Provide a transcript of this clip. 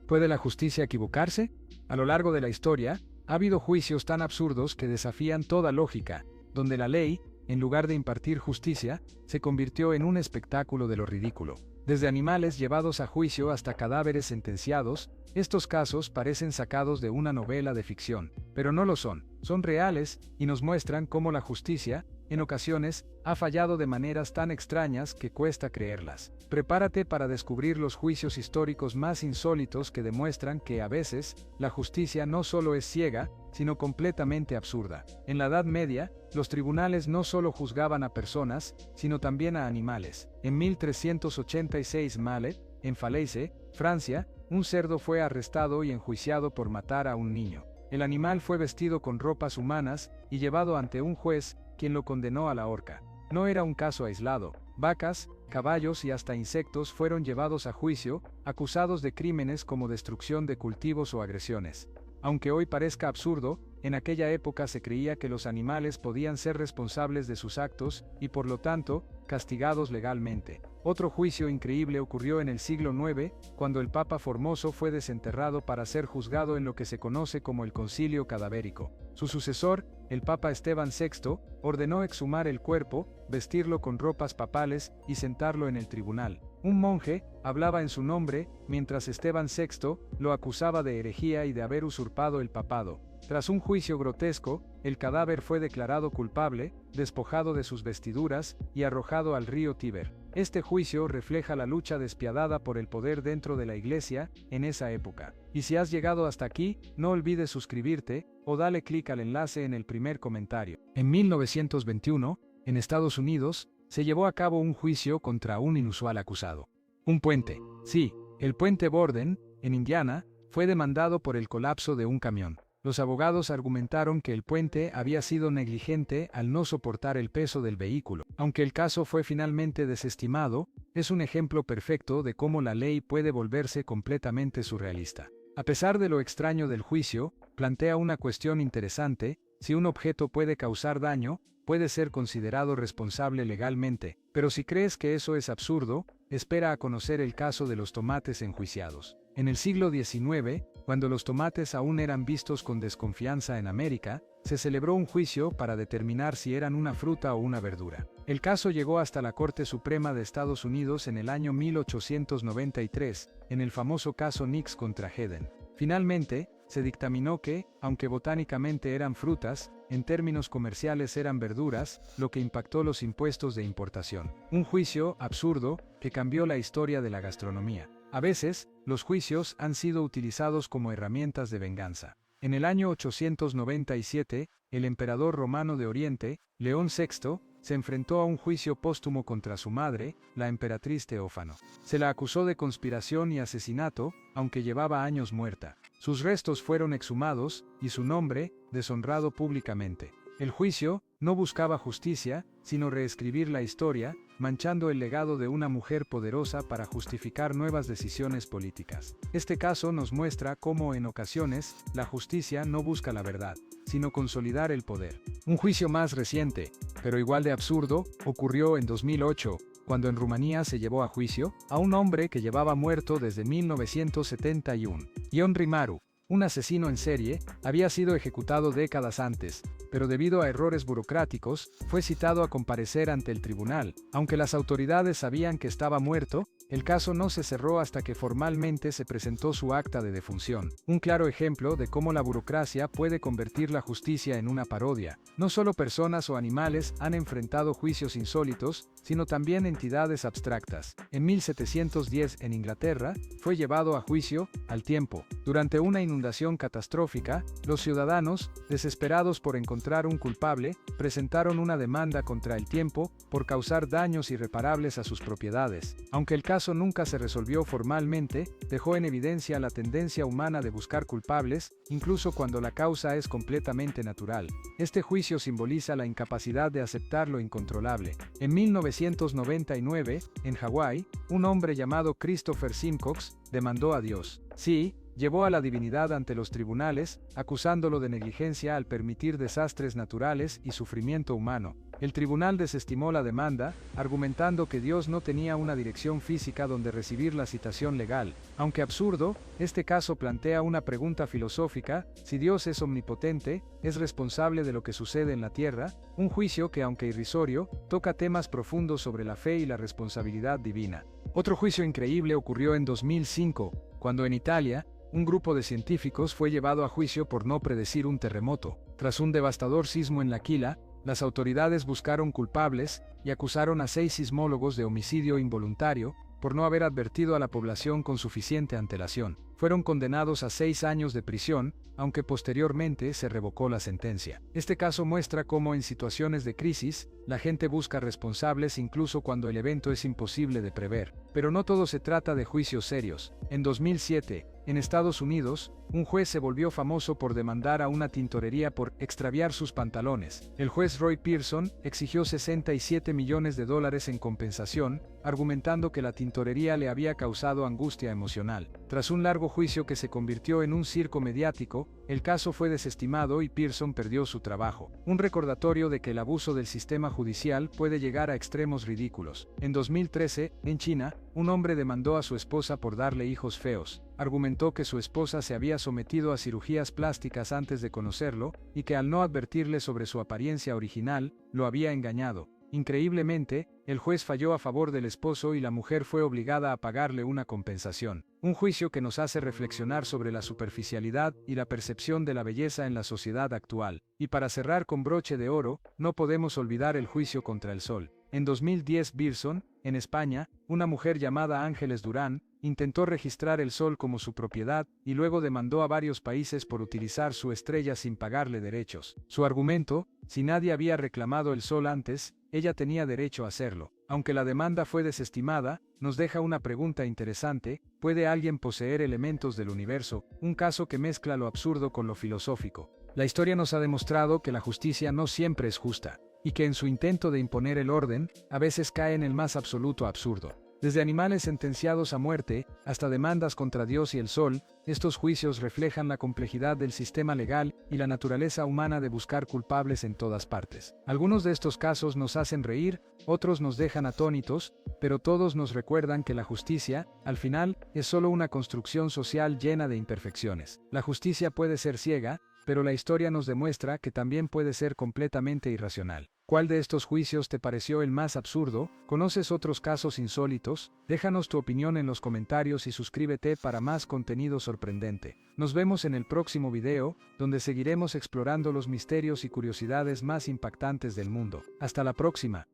¿Puede la justicia equivocarse? A lo largo de la historia, ha habido juicios tan absurdos que desafían toda lógica, donde la ley, en lugar de impartir justicia, se convirtió en un espectáculo de lo ridículo. Desde animales llevados a juicio hasta cadáveres sentenciados, estos casos parecen sacados de una novela de ficción, pero no lo son, son reales y nos muestran cómo la justicia, en ocasiones, ha fallado de maneras tan extrañas que cuesta creerlas. Prepárate para descubrir los juicios históricos más insólitos que demuestran que a veces, la justicia no solo es ciega, sino completamente absurda. En la Edad Media, los tribunales no solo juzgaban a personas, sino también a animales. En 1386 Mallet, en Falaise, Francia, un cerdo fue arrestado y enjuiciado por matar a un niño. El animal fue vestido con ropas humanas y llevado ante un juez, quien lo condenó a la horca. No era un caso aislado. Vacas, caballos y hasta insectos fueron llevados a juicio, acusados de crímenes como destrucción de cultivos o agresiones. Aunque hoy parezca absurdo, en aquella época se creía que los animales podían ser responsables de sus actos y por lo tanto, castigados legalmente. Otro juicio increíble ocurrió en el siglo IX, cuando el Papa Formoso fue desenterrado para ser juzgado en lo que se conoce como el concilio cadavérico. Su sucesor, el Papa Esteban VI, ordenó exhumar el cuerpo, vestirlo con ropas papales y sentarlo en el tribunal. Un monje hablaba en su nombre, mientras Esteban VI lo acusaba de herejía y de haber usurpado el papado. Tras un juicio grotesco, el cadáver fue declarado culpable, despojado de sus vestiduras y arrojado al río Tíber. Este juicio refleja la lucha despiadada por el poder dentro de la Iglesia en esa época. Y si has llegado hasta aquí, no olvides suscribirte o dale clic al enlace en el primer comentario. En 1921, en Estados Unidos, se llevó a cabo un juicio contra un inusual acusado. Un puente, sí, el puente Borden, en Indiana, fue demandado por el colapso de un camión. Los abogados argumentaron que el puente había sido negligente al no soportar el peso del vehículo. Aunque el caso fue finalmente desestimado, es un ejemplo perfecto de cómo la ley puede volverse completamente surrealista. A pesar de lo extraño del juicio, plantea una cuestión interesante: si un objeto puede causar daño, puede ser considerado responsable legalmente, pero si crees que eso es absurdo, espera a conocer el caso de los tomates enjuiciados. En el siglo XIX, cuando los tomates aún eran vistos con desconfianza en América, se celebró un juicio para determinar si eran una fruta o una verdura. El caso llegó hasta la Corte Suprema de Estados Unidos en el año 1893, en el famoso caso Nix contra Heden. Finalmente, se dictaminó que, aunque botánicamente eran frutas, en términos comerciales eran verduras, lo que impactó los impuestos de importación. Un juicio absurdo que cambió la historia de la gastronomía. A veces, los juicios han sido utilizados como herramientas de venganza. En el año 897, el emperador romano de Oriente, León VI, se enfrentó a un juicio póstumo contra su madre, la emperatriz Teófano. Se la acusó de conspiración y asesinato, aunque llevaba años muerta. Sus restos fueron exhumados, y su nombre, deshonrado públicamente. El juicio no buscaba justicia, sino reescribir la historia, manchando el legado de una mujer poderosa para justificar nuevas decisiones políticas. Este caso nos muestra cómo en ocasiones, la justicia no busca la verdad, sino consolidar el poder. Un juicio más reciente, pero igual de absurdo, ocurrió en 2008, cuando en Rumanía se llevó a juicio a un hombre que llevaba muerto desde 1971. Ion Rimaru, un asesino en serie, había sido ejecutado décadas antes, pero debido a errores burocráticos, fue citado a comparecer ante el tribunal. Aunque las autoridades sabían que estaba muerto, el caso no se cerró hasta que formalmente se presentó su acta de defunción. Un claro ejemplo de cómo la burocracia puede convertir la justicia en una parodia. No solo personas o animales han enfrentado juicios insólitos, sino también entidades abstractas. En 1710, en Inglaterra, fue llevado a juicio, al tiempo. Durante una inundación catastrófica, los ciudadanos, desesperados por encontrar un culpable, presentaron una demanda contra el tiempo por causar daños irreparables a sus propiedades. Aunque el caso nunca se resolvió formalmente, dejó en evidencia la tendencia humana de buscar culpables, incluso cuando la causa es completamente natural. Este juicio simboliza la incapacidad de aceptar lo incontrolable. En 1999, en Hawái, un hombre llamado Christopher Simcox demandó a Dios. Sí, llevó a la divinidad ante los tribunales, acusándolo de negligencia al permitir desastres naturales y sufrimiento humano. El tribunal desestimó la demanda, argumentando que Dios no tenía una dirección física donde recibir la citación legal. Aunque absurdo, este caso plantea una pregunta filosófica: si Dios es omnipotente, ¿es responsable de lo que sucede en la tierra? Un juicio que, aunque irrisorio, toca temas profundos sobre la fe y la responsabilidad divina. Otro juicio increíble ocurrió en 2005, cuando en Italia, un grupo de científicos fue llevado a juicio por no predecir un terremoto. Tras un devastador sismo en L'Aquila, las autoridades buscaron culpables y acusaron a 6 sismólogos de homicidio involuntario por no haber advertido a la población con suficiente antelación. Fueron condenados a 6 años de prisión, aunque posteriormente se revocó la sentencia. Este caso muestra cómo en situaciones de crisis, la gente busca responsables incluso cuando el evento es imposible de prever. Pero no todo se trata de juicios serios. En 2007, en Estados Unidos, un juez se volvió famoso por demandar a una tintorería por extraviar sus pantalones. El juez Roy Pearson exigió $67 millones en compensación, argumentando que la tintorería le había causado angustia emocional. Tras un largo juicio que se convirtió en un circo mediático, el caso fue desestimado y Pearson perdió su trabajo. Un recordatorio de que el abuso del sistema judicial puede llegar a extremos ridículos. En 2013, en China, un hombre demandó a su esposa por darle hijos feos. Argumentó que su esposa se había sometido a cirugías plásticas antes de conocerlo y que al no advertirle sobre su apariencia original, lo había engañado. Increíblemente, el juez falló a favor del esposo y la mujer fue obligada a pagarle una compensación. Un juicio que nos hace reflexionar sobre la superficialidad y la percepción de la belleza en la sociedad actual. Y para cerrar con broche de oro, no podemos olvidar el juicio contra el sol. En 2010, Birson, en España, una mujer llamada Ángeles Durán, intentó registrar el sol como su propiedad y luego demandó a varios países por utilizar su estrella sin pagarle derechos. Su argumento: si nadie había reclamado el sol antes, ella tenía derecho a hacerlo. Aunque la demanda fue desestimada, nos deja una pregunta interesante: ¿puede alguien poseer elementos del universo? Un caso que mezcla lo absurdo con lo filosófico. La historia nos ha demostrado que la justicia no siempre es justa, y que en su intento de imponer el orden, a veces cae en el más absoluto absurdo. Desde animales sentenciados a muerte, hasta demandas contra Dios y el sol, estos juicios reflejan la complejidad del sistema legal y la naturaleza humana de buscar culpables en todas partes. Algunos de estos casos nos hacen reír, otros nos dejan atónitos, pero todos nos recuerdan que la justicia, al final, es solo una construcción social llena de imperfecciones. La justicia puede ser ciega, pero la historia nos demuestra que también puede ser completamente irracional. ¿Cuál de estos juicios te pareció el más absurdo? ¿Conoces otros casos insólitos? Déjanos tu opinión en los comentarios y suscríbete para más contenido sorprendente. Nos vemos en el próximo video, donde seguiremos explorando los misterios y curiosidades más impactantes del mundo. Hasta la próxima.